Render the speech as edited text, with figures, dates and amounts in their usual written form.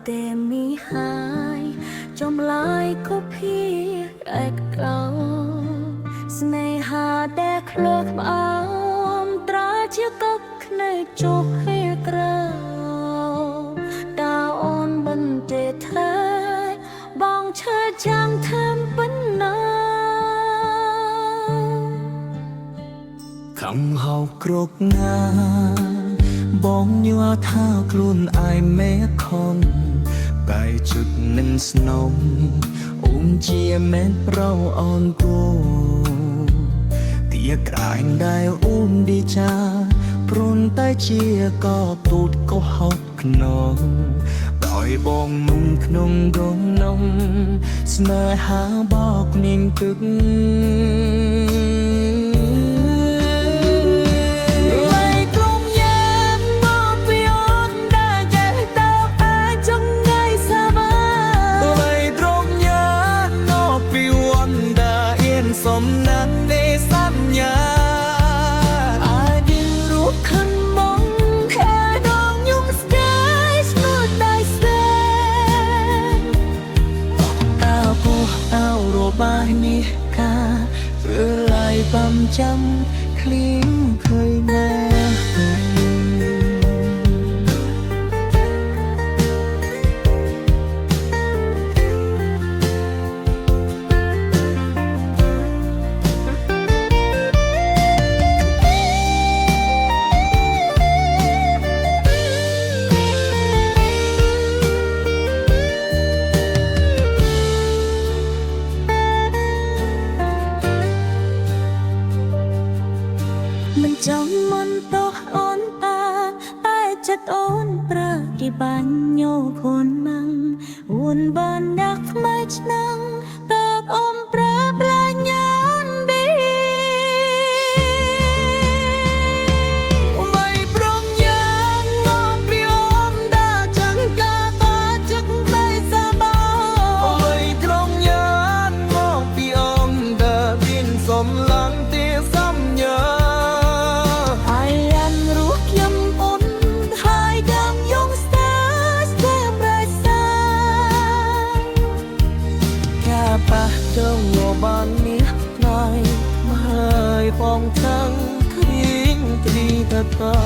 តែមីហើយចំឡាយក៏ភីឯកក្លោស្នេហាដែលឃ្លោះក្អមត្រាជាកប់ភ្នែកចុះហេក្រៅតើអូនមិនទេថាបងឈើចាំងធំប៉ុណ្ណាខំហៅគ្រប់ណាបងញ័រថាខ្លួនឯងមេខុនតែជឹកនឹងស្នំអូនជាមែនប្រោអូនគូទាក្រែងដែលអូនឌីចាព្រុនតែជាក៏ទូតក៏ហត់ក្នុងដោយបងមុំក្នុងដងនំស្នេហាបោកនាងទឹកសំណានในสัญญาอาดิรูปคันมองแค่ดองยุ่งสกายสนุดได้แสนเอาผู้เอาโรบายนี้กาเพื่อลายปั๊มจำคลิ้งเคยแน่មិនចំមិនតោះអូនតាតែចិត្តអូនប្រើគេបាញ់ញោខូនម៉ាំងអូនបានដាក់ថ្មីឆ្នាំងតើអូនប្រើប្រញានប៊ីไม่ប្រងយ៉ាងមកពីអូនដែលចឹងកាតាចឹងតែសបោไม่ត្រង់យ៉ាងមកពីអូនដែលមានសំឡាំងទេសំញើป่ะเจ้าบ้านนี้ไงไม่ปองทั้งทิ้งตรีตะเต้า